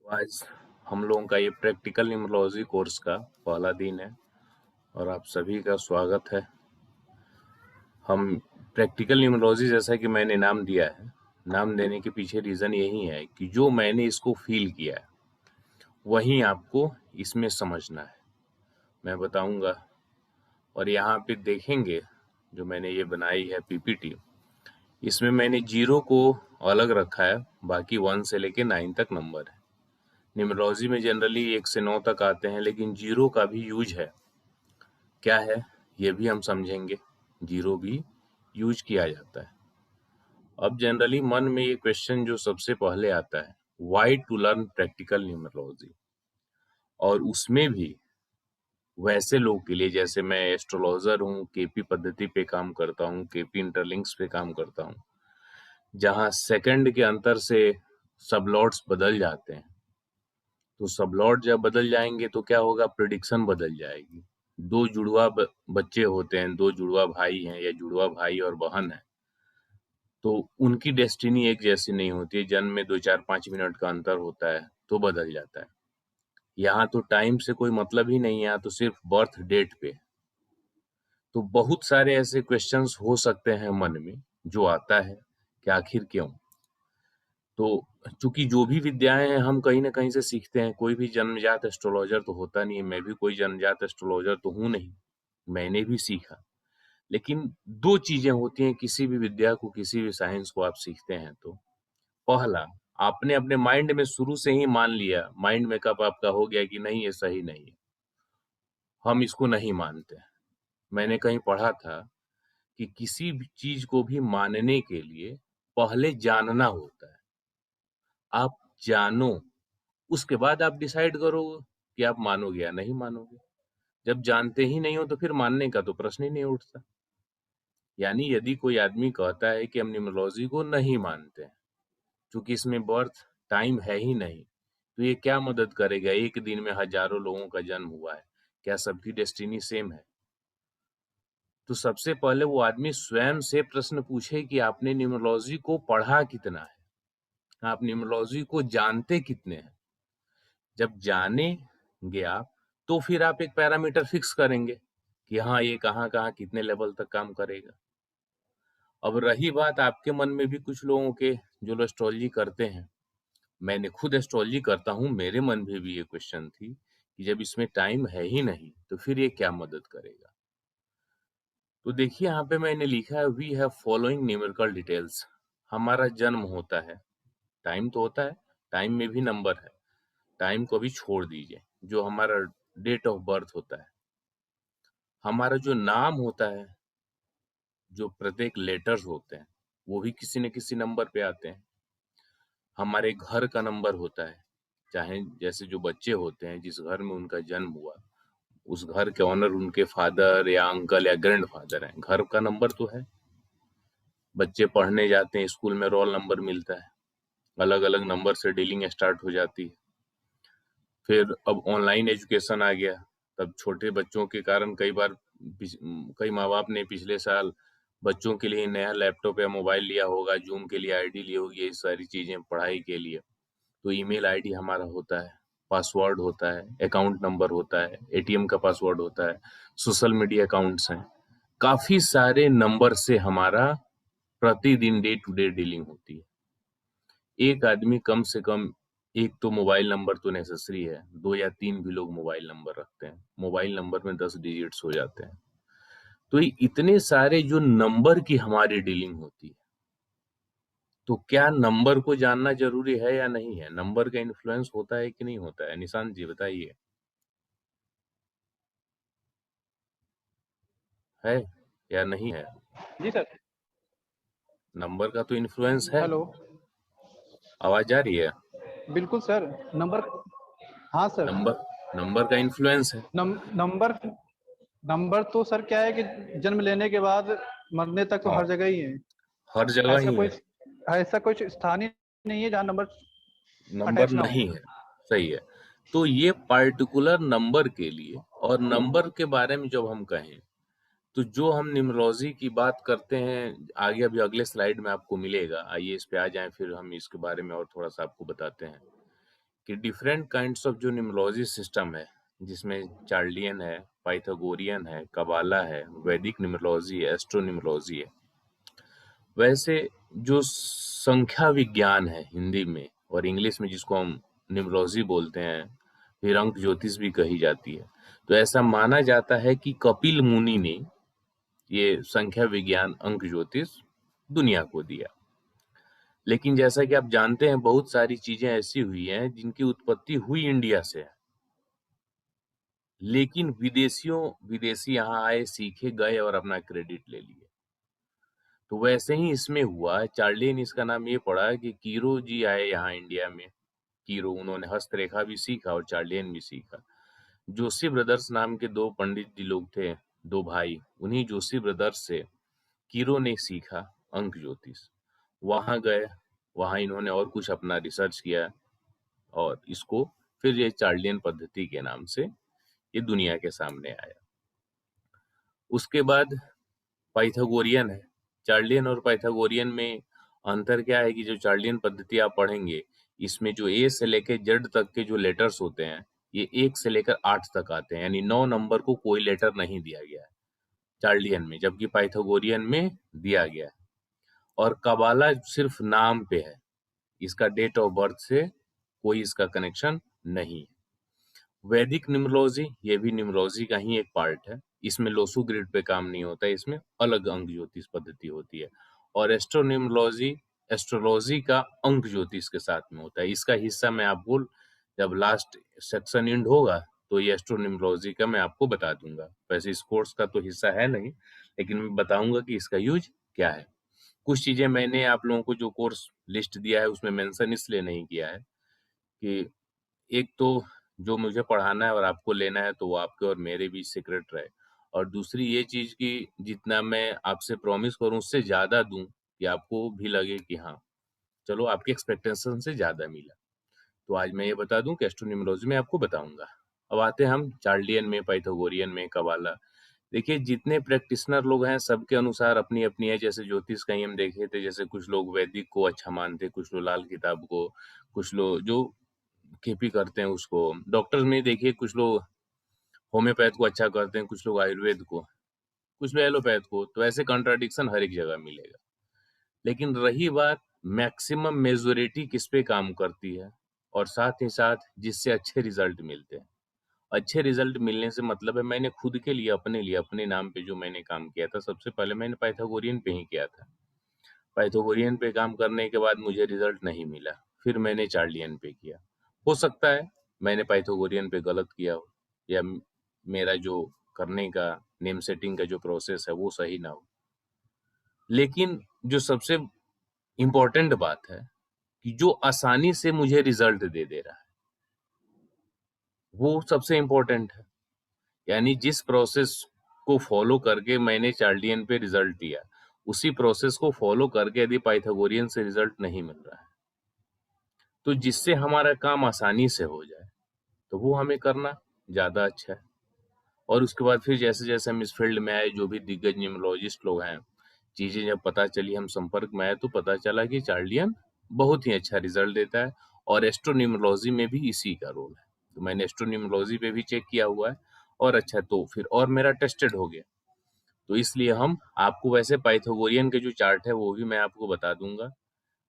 आज हम लोगों का ये प्रैक्टिकल न्यूमरोलॉजी कोर्स का पहला दिन है और आप सभी का स्वागत है। हम प्रैक्टिकल न्यूमरोलॉजी, जैसा कि मैंने नाम दिया है, नाम देने के पीछे रीज़न यही है कि जो मैंने इसको फील किया है वही आपको इसमें समझना है। मैं बताऊंगा और यहाँ पे देखेंगे जो मैंने ये बनाई है पीपीटी, इसमें मैंने 0 को अलग रखा है, बाकी 1 से लेके 9 तक नंबर है। न्यूमरोलॉजी में जनरली 1 से 9 तक आते हैं, लेकिन 0 का भी यूज है। क्या है ये भी हम समझेंगे। 0 भी यूज किया जाता है। अब जनरली मन में ये क्वेश्चन जो सबसे पहले आता है, why to learn practical numerology. और उसमें भी वैसे लोग के लिए, जैसे मैं एस्ट्रोलॉजर हूँ, केपी पद्धति पे काम करता हूँ, केपी इंटरलिंक्स पे काम करता हूँ, जहाँ सेकंड के अंतर से सबलॉट्स बदल जाते हैं। तो सबलॉट जब बदल जाएंगे तो क्या होगा, प्रिडिक्शन बदल जाएगी। दो जुड़वा बच्चे होते हैं, दो जुड़वा भाई हैं या जुड़वा भाई और बहन है, तो उनकी डेस्टिनी एक जैसी नहीं होती है। जन्म में 2 4 5 मिनट का अंतर होता है तो बदल जाता है। यहाँ तो टाइम से कोई मतलब ही नहीं है, यहाँ तो सिर्फ बर्थ डेट पे। तो बहुत सारे ऐसे क्वेश्चंस हो सकते हैं मन में जो आता है कि आखिर क्यों। तो चूंकि जो भी विद्याएं हैं हम कहीं ना कहीं से सीखते हैं। कोई भी जन्मजात एस्ट्रोलॉजर तो होता नहीं है, मैं भी कोई जन्मजात एस्ट्रोलॉजर तो हूं नहीं, मैंने भी सीखा। लेकिन दो चीजें होती हैं किसी भी विद्या को, किसी भी साइंस को आप सीखते हैं तो पहला, आपने अपने माइंड में शुरू से ही मान लिया, माइंड मेकअप आपका हो गया कि नहीं ये सही नहीं है, हम इसको नहीं मानते। मैंने कहीं पढ़ा था कि किसी भी चीज को भी मानने के लिए पहले जानना होता है। आप जानो, उसके बाद आप डिसाइड करो कि आप मानोगे या नहीं मानोगे। जब जानते ही नहीं हो तो फिर मानने का तो प्रश्न ही नहीं उठता। यानी यदि कोई आदमी कहता है कि हम न्यूमरोलॉजी को नहीं मानते हैं क्योंकि इसमें बर्थ टाइम है ही नहीं, तो ये क्या मदद करेगा। एक दिन में हजारों लोगों का जन्म हुआ है, क्या सबकी डेस्टिनी सेम है। तो सबसे पहले वो आदमी स्वयं से प्रश्न पूछे कि आपने न्यूमरोलॉजी को पढ़ा कितना है, आप न्यूमरोलॉजी को जानते कितने हैं। जब जानेंगे आप तो फिर आप एक पैरामीटर फिक्स करेंगे कि हाँ ये कहाँ कहाँ कितने लेवल तक काम करेगा। अब रही बात आपके मन में भी कुछ लोगों के जो लोग एस्ट्रोलॉजी करते हैं, मैंने खुद एस्ट्रोलॉजी करता हूँ, मेरे मन में भी ये क्वेश्चन थी कि जब इसमें टाइम है ही नहीं तो फिर ये क्या मदद करेगा। तो देखिए यहाँ पे मैंने लिखा है, we have following numerical details. हमारा जन्म होता है, टाइम तो होता है, टाइम में भी नंबर है, टाइम को भी छोड़ दीजिए। जो हमारा डेट ऑफ बर्थ होता है, हमारा जो नाम होता है, जो प्रत्येक लेटर्स होते हैं वो भी किसी न किसी नंबर पे आते हैं। हमारे घर का नंबर होता है, चाहे जैसे जो बच्चे होते हैं जिस घर में उनका जन्म हुआ, उस घर के ऑनर उनके फादर या अंकल या ग्रैंड फादर हैं, घर का नंबर तो है। बच्चे पढ़ने जाते हैं, स्कूल में रोल नंबर मिलता है, अलग अलग नंबर से डीलिंग स्टार्ट हो जाती है। फिर अब ऑनलाइन एजुकेशन आ गया, तब छोटे बच्चों के कारण कई बार कई माँ बाप ने पिछले साल बच्चों के लिए नया लैपटॉप या मोबाइल लिया होगा, जूम के लिए आईडी ली होगी, ये सारी चीजें पढ़ाई के लिए। तो ईमेल आईडी हमारा होता है, पासवर्ड होता है, अकाउंट नंबर होता है, एटीएम का पासवर्ड होता है, सोशल मीडिया अकाउंट्स हैं। काफी सारे नंबर से हमारा प्रतिदिन डे टू डे डीलिंग होती है। एक आदमी कम से कम एक तो मोबाइल नंबर तो नेसेसरी है, 2 या 3 भी लोग मोबाइल नंबर रखते हैं। मोबाइल नंबर में 10 डिजिट्स हो जाते हैं। तो ये इतने सारे जो नंबर की हमारी डीलिंग होती है, तो क्या नंबर को जानना जरूरी है या नहीं है? नंबर का इन्फ्लुएंस होता है कि नहीं होता है? निशांत जी बताइए, है या नहीं है? जी सर। नंबर का तो इन्फ्लुएंस है। हेलो। आवाज आ रही है? बिल्कुल सर। नंबर। हाँ सर। नंबर नंबर का इन्फ्लुएंस है, नंबर। नंबर तो सर क्या है कि जन्म लेने के बाद मरने तक तो हाँ, हर जगह ही है। हर जगह ऐसा ही कोई है। ऐसा कुछ स्थान ही नहीं है जहाँ नंबर नंबर अटैच ना हो। नहीं है, सही है। तो ये पार्टिकुलर नंबर के लिए, और नंबर के बारे में जब हम कहें तो जो हम न्यूमरोलॉजी की बात करते हैं, आगे अभी अगले स्लाइड में आपको मिलेगा, आइए इस पे आ जाएं, फिर हम इसके बारे में और थोड़ा सा आपको बताते हैं कि डिफरेंट काइंड्स ऑफ जो न्यूमरोलॉजी सिस्टम है, जिसमें चार्लियन है, पाइथागोरियन है, कबाला है, वैदिक न्यूमरोलॉजी है, एस्ट्रो न्यूमरोलॉजी है। वैसे जो संख्या विज्ञान है हिंदी में और इंग्लिश में जिसको हम न्यूमरोलॉजी बोलते हैं, फिर अंक ज्योतिष भी कही जाती है, तो ऐसा माना जाता है कि कपिल मुनि ने ये संख्या विज्ञान अंक ज्योतिष दुनिया को दिया। लेकिन जैसा कि आप जानते हैं, बहुत सारी चीजें ऐसी हुई हैं जिनकी उत्पत्ति हुई इंडिया से है, लेकिन विदेशी यहाँ आए, सीखे, गए और अपना क्रेडिट ले लिए। तो वैसे ही इसमें हुआ है। चार्लियन इसका नाम ये पड़ा कि कीरो जी आए यहाँ इंडिया में। कीरो, उन्होंने हस्तरेखा भी सीखा और चार्लियन भी सीखा। जोशी ब्रदर्स नाम के दो पंडित जी लोग थे, दो भाई, उन्हीं जोशी ब्रदर्स से कीरो ने सीखा अंक ज्योतिष। वहां गए, वहां इन्होंने और कुछ अपना रिसर्च किया और इसको फिर ये चार्लियन पद्धति के नाम से ये दुनिया के सामने आया। उसके बाद पाइथागोरियन है। चार्लियन और पाइथागोरियन में अंतर क्या है कि जो चार्लियन पद्धति आप पढ़ेंगे, इसमें जो ए से लेकर जेड तक के जो लेटर्स होते हैं, ये 1 से लेकर 8 तक आते हैं, यानी 9 नंबर को कोई लेटर नहीं दिया गया है चार्लियन में, जबकि पाइथागोरियन में दिया गया है। और कबाला सिर्फ नाम पे है, इसका डेट ऑफ बर्थ से कोई इसका कनेक्शन नहीं है। वैदिक न्यूमरोलॉजी, ये भी न्यूमरोलॉजी का ही एक पार्ट है। इसमें लोसू ग्रिड पे काम नहीं होता है, इसमें अलग अंक ज्योतिष पद्धति होती है। और एस्ट्रोन्यूमरोलॉजी एस्ट्रोलॉजी का अंक ज्योतिष के साथ में होता है। इसका हिस्सा मैं आपको जब लास्ट सेक्शन एंड होगा तो ये एस्ट्रोन्यूमरोलॉजी का मैं आपको बता दूंगा। वैसे इस कोर्स का तो हिस्सा है नहीं, लेकिन मैं बताऊंगा कि इसका यूज क्या है। कुछ चीजें मैंने आप लोगों को जो कोर्स लिस्ट दिया है उसमें मेंशन इसलिए नहीं किया है कि एक तो जो मुझे पढ़ाना है और आपको लेना है तो वो आपके और मेरे बीच सीक्रेट रहे, और दूसरी ये चीज कि जितना मैं आपसे प्रॉमिस करूं उससे ज्यादा दूं कि आपको भी लगे कि हाँ चलो आपकी एक्सपेक्टेशन से ज्यादा मिला। तो आज मैं ये बता दूं कि एस्ट्रोन्यूमरोलॉजी में आपको बताऊंगा। अब आते हैं हम चार्लियन में, पाइथागोरियन में, कबाला। देखिए जितने प्रैक्टिशनर लोग हैं सबके अनुसार अपनी अपनी है। जैसे ज्योतिष कहीं हम देखे थे, जैसे कुछ लोग वैदिक को अच्छा मानते, कुछ लोग लाल किताब को, कुछ लोग जो केपी करते हैं उसको। डॉक्टर्स में देखिए कुछ लोग होम्योपैथ को अच्छा करते हैं, कुछ लोग आयुर्वेद को, कुछ लोग एलोपैथ को। तो ऐसे कंट्राडिक्शन हर एक जगह मिलेगा। लेकिन रही बात मैक्सिमम मेजोरिटी किस पे काम करती है और साथ ही साथ जिससे अच्छे रिजल्ट मिलते हैं। अच्छे रिजल्ट मिलने से मतलब है मैंने खुद के लिए अपने नाम पे जो मैंने काम किया था, सबसे पहले मैंने पाइथागोरियन पे ही किया था। पाइथागोरियन पे काम करने के बाद मुझे रिजल्ट नहीं मिला, फिर मैंने चार्लियन पे किया। हो सकता है मैंने पाइथागोरियन पे गलत किया हो, या मेरा जो करने का नेम सेटिंग का जो प्रोसेस है वो सही ना हो। लेकिन जो सबसे इम्पोर्टेंट बात है कि जो आसानी से मुझे रिजल्ट दे दे रहा है वो सबसे इम्पोर्टेंट है। यानी जिस प्रोसेस को फॉलो करके मैंने चार्लियन पे रिजल्ट दिया, उसी प्रोसेस को फॉलो करके यदि पाइथागोरियन से रिजल्ट नहीं मिल रहा है, तो जिससे हमारा काम आसानी से हो जाए तो वो हमें करना ज्यादा अच्छा है। और उसके बाद फिर जैसे जैसे हम इस फील्ड में आए, जो भी दिग्गज न्यूमरोलॉजिस्ट लोग हैं, चीजें जब पता चली, हम संपर्क में आए, तो पता चला कि चार्लियन बहुत ही अच्छा रिजल्ट देता है और एस्ट्रोन्यूमरोलॉजी में भी इसी का रोल है। तो मैंने एस्ट्रोन्यूमरोलॉजी पे भी चेक किया हुआ है और अच्छा, तो फिर और मेरा टेस्टेड हो गया। तो इसलिए हम आपको वैसे पाइथागोरियन के जो चार्ट है वो भी मैं आपको बता दूंगा।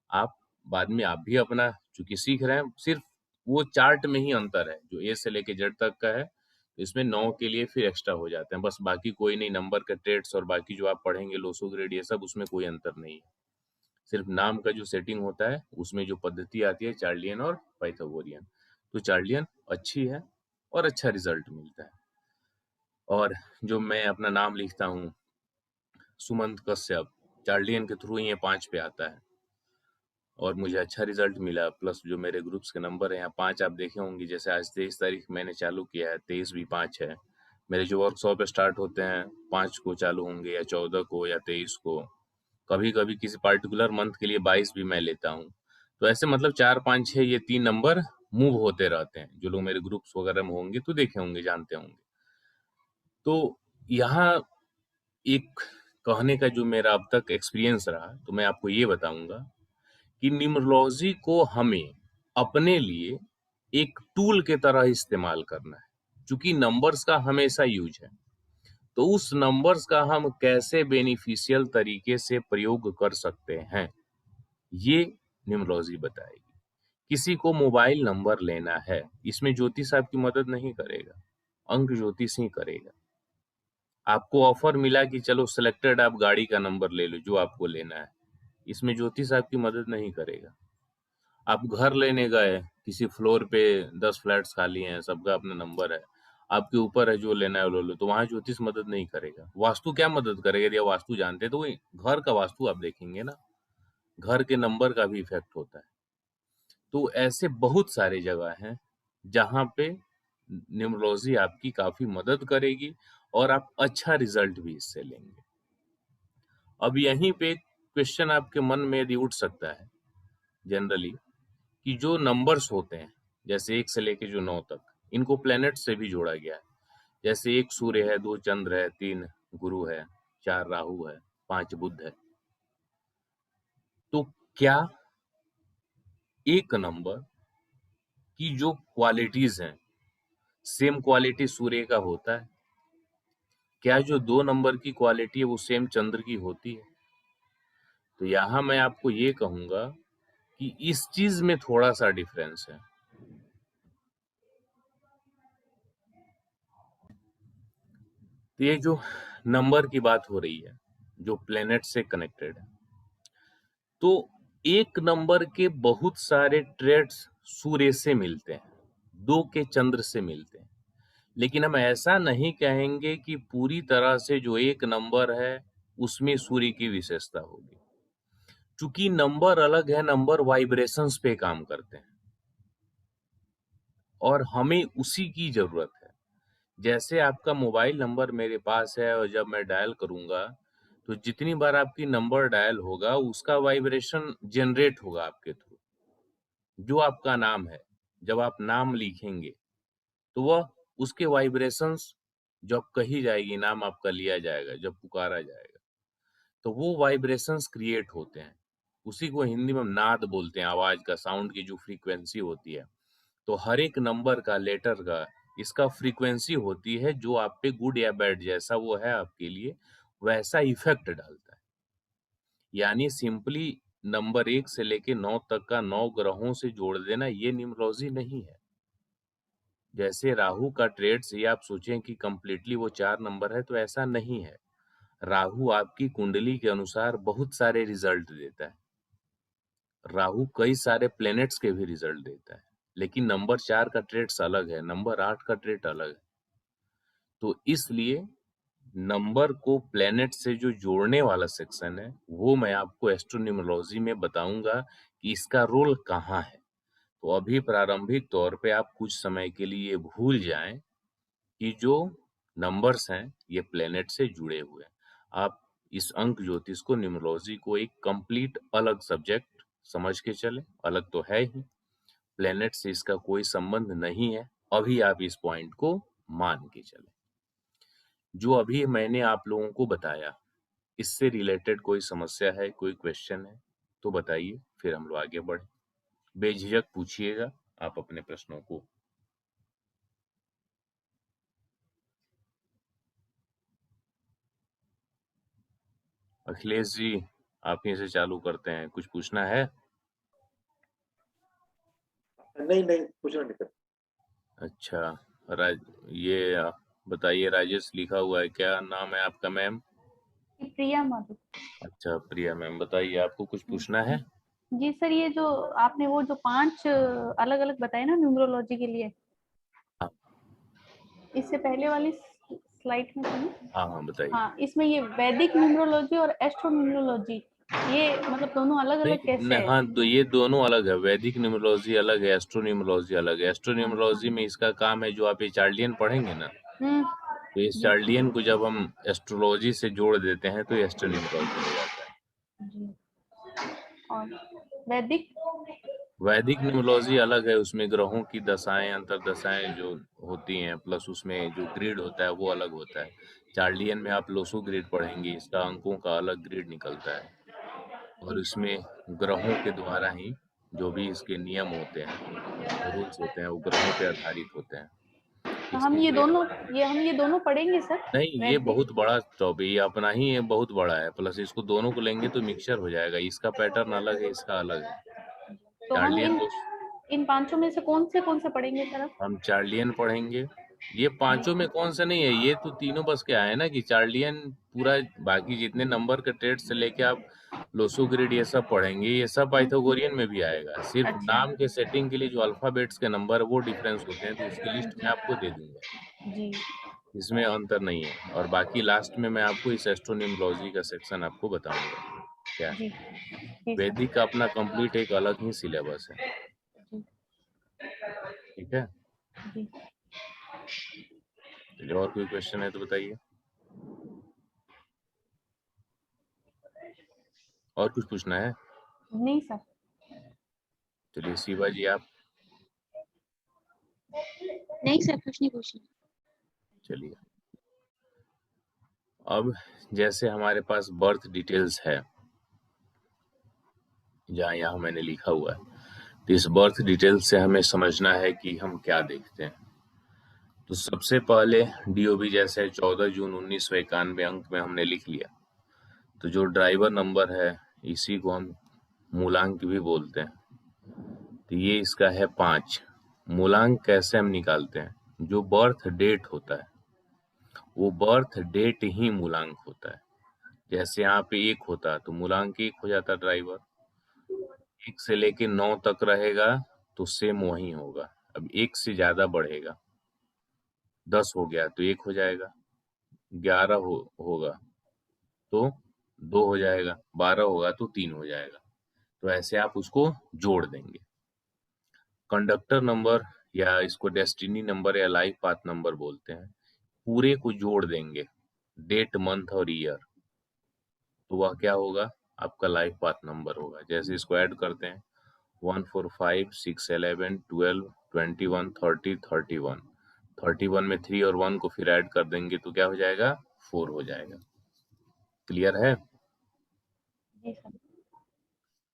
आप बाद में आप भी अपना चूंकि सीख रहे हैं, सिर्फ वो चार्ट में ही अंतर है, जो ए से लेके जेड तक का है, तो इसमें 9 के लिए फिर एक्स्ट्रा हो जाते हैं, बस बाकी कोई नहीं। नंबर का ट्रेड्स और बाकी जो आप पढ़ेंगे लोसो ग्रेड ये सब, उसमें कोई अंतर नहीं है। सिर्फ नाम का जो सेटिंग होता है उसमें जो पद्धति आती है चार्लियन और पाइथागोरियन। तो चार्लियन अच्छी है और अच्छा रिजल्ट मिलता है। और जो मैं अपना नाम लिखता हूँ सुमंत कश्यप, चार्लियन के थ्रू ये 5 पे आता है और मुझे अच्छा रिजल्ट मिला। प्लस जो मेरे ग्रुप्स के नंबर है यहाँ 5 आप देखे होंगे, जैसे आज 23 तारीख मैंने चालू किया है, 23 भी 5 है। मेरे जो वर्कशॉप स्टार्ट होते हैं 5 को चालू होंगे, या 14 को, या 23 को। कभी कभी किसी पार्टिकुलर मंथ के लिए 22 भी मैं लेता हूँ। तो ऐसे मतलब 4 5 6 ये 3 नंबर मूव होते रहते हैं। जो लोग मेरे ग्रुप्स वगैरह में होंगे तो देखे होंगे, जानते होंगे। तो यहाँ एक कहने का जो मेरा अब तक एक्सपीरियंस रहा, तो मैं आपको ये बताऊंगा कि न्यूमरोलॉजी को हमें अपने लिए एक टूल के तरह इस्तेमाल करना है, क्योंकि नंबर्स का हमेशा यूज है। तो उस नंबर्स का हम कैसे बेनिफिशियल तरीके से प्रयोग कर सकते हैं, ये न्यूमरोलॉजी बताएगी। किसी को मोबाइल नंबर लेना है, इसमें ज्योतिष आपकी मदद नहीं करेगा, अंक ज्योतिष ही करेगा। आपको ऑफर मिला कि चलो सिलेक्टेड, आप गाड़ी का नंबर ले लो जो आपको लेना है, इसमें ज्योतिष आपकी मदद नहीं करेगा। आप घर लेने गए, किसी फ्लोर पे 10 फ्लैट्स खाली हैं, सबका अपना नंबर है, आपके ऊपर है जो लेना है वो लो, तो वहां ज्योतिष मदद नहीं करेगा। वास्तु क्या मदद करेगा? यदि आप वास्तु जानते हैं तो वही घर का वास्तु आप देखेंगे ना, घर के नंबर का भी इफेक्ट होता है। तो ऐसे बहुत सारे जगह हैं जहां पे न्यूमरोलॉजी आपकी काफी मदद करेगी और आप अच्छा रिजल्ट भी इससे लेंगे। अब यहीं पे क्वेश्चन आपके मन में यदि उठ सकता है जनरली, कि जो नंबर्स होते हैं जैसे 1 से लेके जो 9 तक, इनको प्लैनेट से भी जोड़ा गया है। जैसे 1 सूर्य है, 2 चंद्र है, 3 गुरु है, 4 राहु है, 5 बुध है। तो क्या एक नंबर की जो क्वालिटीज हैं, सेम क्वालिटी सूर्य का होता है? क्या जो 2 नंबर की क्वालिटी है वो सेम चंद्र की होती है? तो यहाँ मैं आपको ये कहूंगा कि इस चीज में थोड़ा सा डिफरेंस है। तो ये जो नंबर की बात हो रही है, जो प्लेनेट से कनेक्टेड है, तो एक नंबर के बहुत सारे ट्रेड्स सूर्य से मिलते हैं, 2 के चंद्र से मिलते हैं। लेकिन हम ऐसा नहीं कहेंगे कि पूरी तरह से जो एक नंबर है उसमें सूर्य की विशेषता होगी, क्योंकि नंबर अलग है, नंबर वाइब्रेशंस पे काम करते हैं और हमें उसी की जरूरत है। जैसे आपका मोबाइल नंबर मेरे पास है और जब मैं डायल करूंगा तो जितनी बार आपकी नंबर डायल होगा उसका वाइब्रेशन जनरेट होगा आपके थ्रू। जो आपका नाम है, जब आप नाम लिखेंगे तो वह उसके वाइब्रेशंस, जब कही जाएगी नाम आपका लिया जाएगा, जब पुकारा जाएगा तो वो वाइब्रेशंस क्रिएट होते हैं। उसी को हिंदी में हम नाद बोलते हैं, आवाज का, साउंड की जो फ्रीक्वेंसी होती है। तो हर एक नंबर का, लेटर का, इसका फ्रीक्वेंसी होती है जो आप पे गुड या बैड जैसा वो है आपके लिए वैसा इफेक्ट डालता है। यानी सिंपली नंबर 1 से लेके 9 तक का 9 ग्रहों से जोड़ देना ये न्यूमरोलॉजी नहीं है। जैसे राहु का ट्रेड से आप सोचें कि कंप्लीटली वो 4 नंबर है, तो ऐसा नहीं है। राहु आपकी कुंडली के अनुसार बहुत सारे रिजल्ट देता है। राहु कई सारे प्लैनेट्स के भी रिजल्ट देता है, लेकिन नंबर 4 का ट्रेड्स अलग है, नंबर 8 का ट्रेड अलग है। तो इसलिए नंबर को प्लैनेट से जो जोड़ने वाला सेक्शन है वो मैं आपको एस्ट्रोन्यूमरोलॉजी में बताऊंगा कि इसका रोल कहाँ है। तो अभी प्रारंभिक तौर पे आप कुछ समय के लिए भूल जाएं कि जो नंबर्स हैं ये प्लेनेट से जुड़े हुए हैं। आप इस अंक ज्योतिष को, न्यूमरोलॉजी को एक कंप्लीट अलग सब्जेक्ट समझ के चले। अलग तो है ही, प्लेनेट से इसका कोई संबंध नहीं है। अभी आप इस पॉइंट को मान के चले। जो अभी मैंने आप लोगों को बताया, इससे रिलेटेड कोई समस्या है, कोई क्वेश्चन है तो बताइए, फिर हम लोग आगे बढ़े। बेझिझक पूछिएगा आप अपने प्रश्नों को। अखिलेश जी, आप ही से चालू करते हैं। कुछ पूछना है? नहीं नहीं, पूछना नहीं सर। अच्छा, राज ये बताइए, राजेश लिखा हुआ है, क्या नाम है आपका मैम? प्रिया माधुरी। अच्छा प्रिया मैम, बताइए आपको कुछ पूछना है? जी सर, ये जो आपने वो जो 5 अलग अलग बताए ना न्यूमरोलॉजी के लिए, हाँ इससे पहले वाली स्लाइड में था ना? हाँ बताइए। हाँ, इसमें ये वैदिक न्यूमरोलॉजी और एस्ट्रो न्यूमरोलॉजी, ये मतलब दोनों अलग अलग कैसे है? हाँ, तो ये दोनों अलग है। वैदिक न्यूमरोलॉजी अलग है, एस्ट्रोन्यूमरोलॉजी अलग है। एस्ट्रोन्यूमरोलॉजी में इसका काम है, जो आप ये चार्लियन पढ़ेंगे ना, तो इस जी चार्लियन को जब हम एस्ट्रोलॉजी से जोड़ देते हैं तो एस्ट्रोन्यूमरोलॉजी हो जाता है। जी। और वैदिक? वैदिक न्यूमरोलॉजी अलग है, उसमें ग्रहों की दशाएं, अंतरदशाएं जो होती हैं, प्लस उसमें जो ग्रिड होता है वो अलग होता है। चार्लियन में आप लोसो ग्रिड पढ़ेंगे, इसका अंकों का अलग ग्रिड निकलता है और इसमें ग्रहों के द्वारा ही जो भी इसके नियम होते हैं, रूल्स होते हैं, वो ग्रहों पे आधारित होते हैं। तो हम इसके लिए हम ये दोनों पढ़ेंगे सर? नहीं, ये वैदिक बहुत बड़ा टॉपिक, ये अपना ही ये बहुत बड़ा है, प्लस इसको दोनों को लेंगे तो मिक्सचर हो जाएगा, इसका पैटर्न अलग है, इसका अलग है। तो हम चार्लियन इन पांचों में से कौन से पढ़ेंगे सर? हम चार्लियन पढ़ेंगे। ये पांचों में कौन सा नहीं है, ये तो तीनों बस क्या है ना कि चार्लियन पूरा, बाकी जितने नंबर के ट्रेड से लेके आप लोसो ग्रिड ये सब पढ़ेंगे, ये सब पाइथागोरियन में भी आएगा। सिर्फ अच्छा। नाम के सेटिंग के लिए जो अल्फाबेट्स के नंबर है वो डिफरेंस होते हैं, तो उसकी लिस्ट मैं आपको दे दूंगा, जी इसमें अंतर नहीं है। और बाकी लास्ट में मैं आपको इस एस्ट्रोनिमोलॉजी का सेक्शन आपको बताऊंगा क्या है। जी जी सर। वैदिक का अपना कंप्लीट एक अलग ही सिलेबस है, जी ठीक है। जी चलिए, और कोई क्वेश्चन है तो बताइए, और कुछ पूछना है? नहीं सर। चलिए शिवा जी आप। नहीं सर, कुछ नहीं पूछना। चलिए, अब जैसे हमारे पास बर्थ डिटेल्स है, जहाँ यहाँ मैंने लिखा हुआ है, तो इस बर्थ डिटेल्स से हमें समझना है कि हम क्या देखते हैं। तो सबसे पहले डीओबी जैसे 14 जून 1991 अंक में हमने लिख लिया, तो जो ड्राइवर नंबर है इसी को हम मूलांक भी बोलते हैं। तो ये इसका है 5। मूलांक कैसे हम निकालते हैं? जो बर्थ डेट होता है वो बर्थ डेट ही मूलांक होता है। जैसे यहाँ पे 1 होता तो मूलांक 1 हो जाता ड्राइवर। 1 से लेके 9 तक रहेगा तो सेम वही होगा। अब 1 से ज्यादा बढ़ेगा, 10 हो गया तो 1 हो जाएगा, 11 होगा तो 2 हो जाएगा, 12 होगा तो 3 हो जाएगा। तो ऐसे आप उसको जोड़ देंगे। कंडक्टर नंबर या इसको डेस्टिनी नंबर या लाइफ पाथ नंबर बोलते हैं, पूरे को जोड़ देंगे, डेट मंथ और ईयर, तो वह क्या होगा? आपका लाइफ पाथ नंबर होगा। जैसे इसको ऐड करते हैं 1 4 5 6 11 12 21 30 31, 31 में 3 और 1 को फिर ऐड कर देंगे तो क्या हो जाएगा? 4 हो जाएगा। क्लियर है? जी सर।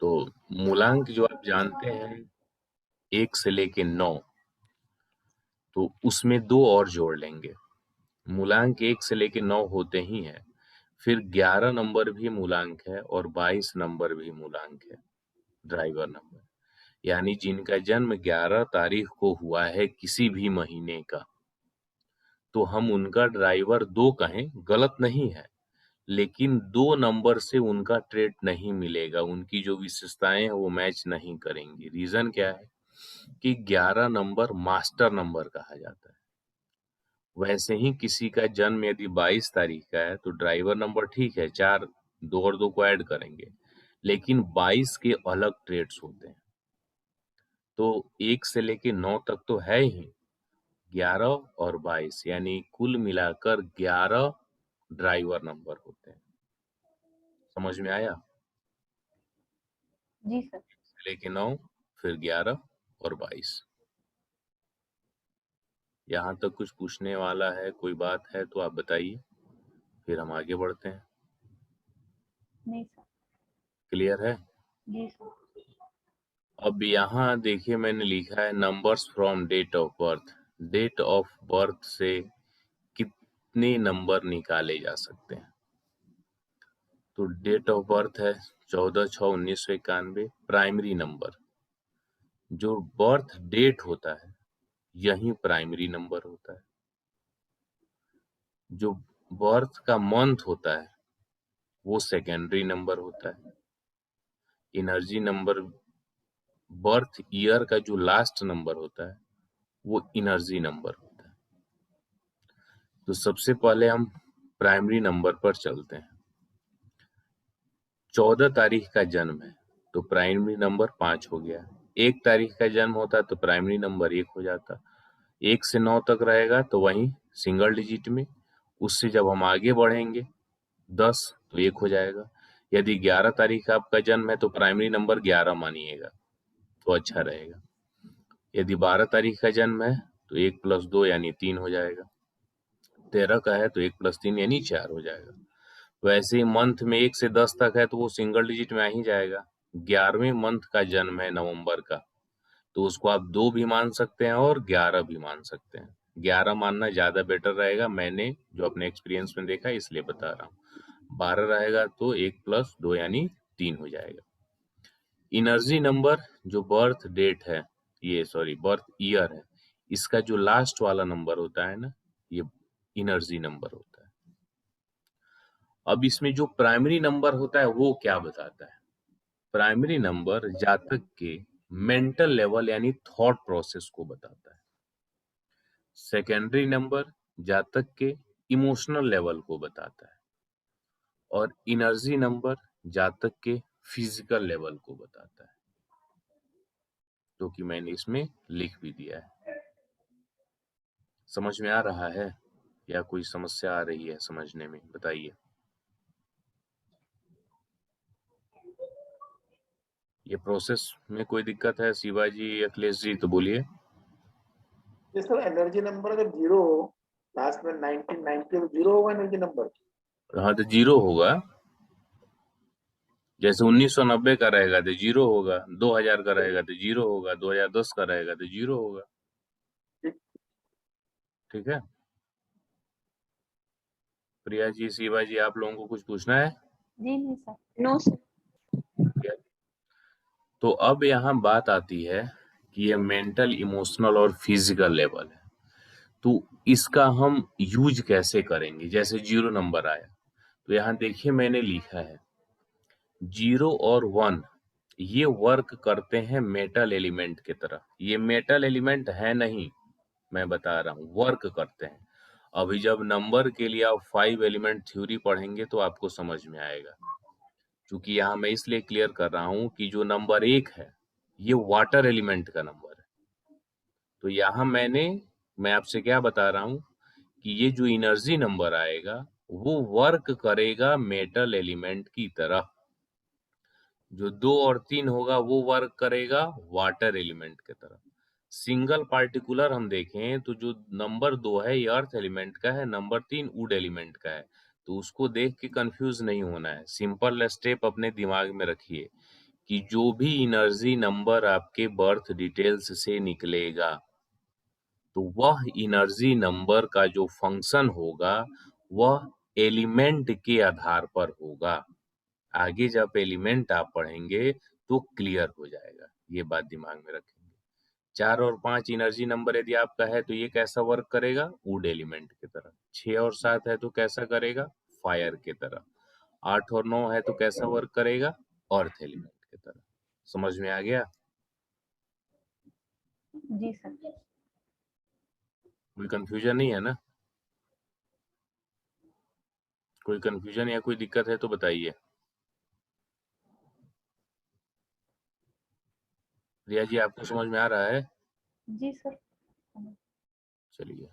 तो मूलांक जो आप जानते हैं 1 से लेके 9, तो उसमें 2 और जोड़ लेंगे। मूलांक 1 से लेके 9 होते ही हैं, फिर 11 नंबर भी मूलांक है और 22 नंबर भी मूलांक है, ड्राइवर नंबर। यानी जिनका जन्म 11 तारीख को हुआ है किसी भी महीने का, तो हम उनका ड्राइवर 2 कहें, गलत नहीं है, लेकिन 2 नंबर से उनका ट्रेट नहीं मिलेगा, उनकी जो विशेषताएं हैं वो मैच नहीं करेंगी। रीजन क्या है कि 11 नंबर मास्टर नंबर कहा जाता है। वैसे ही किसी का जन्म यदि 22 तारीख का है तो ड्राइवर नंबर ठीक है, 4 2 और 2 को ऐड करेंगे, लेकिन 22 के अलग ट्रेड्स होते हैं। तो 1 से लेके 9 तक तो है ही, 11 और 22 यानी कुल मिलाकर 11 ड्राइवर नंबर होते हैं। समझ में आया? जी सर। से लेके 9, फिर 11 और 22। यहाँ तक कुछ पूछने वाला है, कोई बात है तो आप बताइए, फिर हम आगे बढ़ते हैं। नहीं सर। क्लियर है? जी सर। अब यहाँ देखिए मैंने लिखा है numbers from date of birth. Date of birth से कितने नंबर निकाले जा सकते हैं? तो डेट ऑफ बर्थ है 14/6/1991, प्राइमरी नंबर। जो बर्थ डेट होता है यही प्राइमरी नंबर होता है। जो बर्थ का मंथ होता है वो सेकेंडरी नंबर होता है। एनर्जी नंबर, बर्थ ईयर का जो लास्ट नंबर होता है वो एनर्जी नंबर होता है। तो सबसे पहले हम प्राइमरी नंबर पर चलते हैं। 14 तारीख का जन्म है तो प्राइमरी नंबर 5 हो गया। 1 तारीख का जन्म होता तो प्राइमरी नंबर 1 हो जाता। 1 से 9 तक रहेगा तो वही सिंगल डिजिट में। उससे जब हम आगे बढ़ेंगे 10 तो 1 हो जाएगा। यदि 11 तारीख का आपका जन्म है तो प्राइमरी नंबर 11 मानिएगा तो अच्छा रहेगा। यदि 12 तारीख का जन्म है तो 1 + 2 यानी 3 हो जाएगा। 13 का है तो 1 + 3 यानी 4 हो जाएगा। वैसे ही मंथ में 1 से 10 तक है तो वो सिंगल डिजिट में आ ही जाएगा, 11वें मंथ का जन्म है नवंबर का, तो उसको आप 2 भी मान सकते हैं और 11 भी मान सकते हैं। 11 मानना ज्यादा बेटर रहेगा, मैंने जो अपने एक्सपीरियंस में देखा इसलिए बता रहा हूँ। 12 रहेगा तो 1 + 2 यानी 3 हो जाएगा। इनर्जी नंबर जो बर्थ डेट है, ये सॉरी बर्थ ईयर है, इसका जो लास्ट वाला नंबर होता है ना, ये इनर्जी नंबर होता है। अब इसमें जो प्राइमरी नंबर होता है वो क्या बताता है? प्राइमरी नंबर जातक के मेंटल लेवल यानी थॉट प्रोसेस को बताता है। सेकेंडरी नंबर जातक के इमोशनल लेवल को बताता है और इनर्जी नंबर जातक के फिजिकल लेवल को बताता है, तो कि मैंने इसमें लिख भी दिया है। समझ में आ रहा है या कोई समस्या आ रही है समझने में? बताइए। ये प्रोसेस में कोई दिक्कत है शिवाजी, अखिलेश जी? तो बोलिए। ये सर एनर्जी नंबर अगर 0 हो, लास्ट में 1990 तो 0 होगा एनर्जी नंबर। हाँ तो 0 होगा, जैसे 1990 का रहेगा तो 0 होगा, 2000 का रहेगा तो 0 होगा, 2010 का रहेगा तो 0 होगा। ठीक है प्रिया जी, शिवा जी, आप लोगों को कुछ पूछना है? जी नहीं सर। No sir. तो अब यहाँ बात आती है कि ये मेंटल, इमोशनल और फिजिकल लेवल है, तो इसका हम यूज कैसे करेंगे? जैसे 0 नंबर आया तो यहाँ देखिए मैंने लिखा है 0 और 1 ये वर्क करते हैं मेटल एलिमेंट की तरह। ये मेटल एलिमेंट है नहीं, मैं बता रहा हूँ, वर्क करते हैं। अभी जब नंबर के लिए आप 5 एलिमेंट थ्योरी पढ़ेंगे तो आपको समझ में आएगा, क्योंकि यहाँ मैं इसलिए क्लियर कर रहा हूँ कि जो नंबर 1 है ये वाटर एलिमेंट का नंबर है। तो यहाँ मैं आपसे क्या बता रहा हूँ कि ये जो एनर्जी नंबर आएगा वो वर्क करेगा मेटल एलिमेंट की तरह। जो 2 और 3 होगा वो वर्क करेगा वाटर एलिमेंट की तरह। सिंगल पार्टिकुलर हम देखें तो जो नंबर 2 है ये अर्थ एलिमेंट का है, नंबर 3 वुड एलिमेंट का है। तो उसको देख के कंफ्यूज नहीं होना है, सिंपल स्टेप अपने दिमाग में रखिए कि जो भी एनर्जी नंबर आपके बर्थ डिटेल्स से निकलेगा तो वह एनर्जी नंबर का जो फंक्शन होगा वह एलिमेंट के आधार पर होगा। आगे जब एलिमेंट आप पढ़ेंगे तो क्लियर हो जाएगा, ये बात दिमाग में रखेंगे। 4 और 5 एनर्जी नंबर यदि आपका है तो ये कैसा वर्क करेगा? वुड एलिमेंट की तरह। 6 और 7 है तो कैसा करेगा? फायर की तरह। 8 और 9 है तो कैसा वर्क करेगा? अर्थ एलिमेंट की तरह। समझ में आ गया? जी सर। कोई कंफ्यूजन नहीं है ना? कोई कंफ्यूजन या कोई दिक्कत है तो बताइए। रिया जी आपको समझ में आ रहा है? जी सर। चलिए।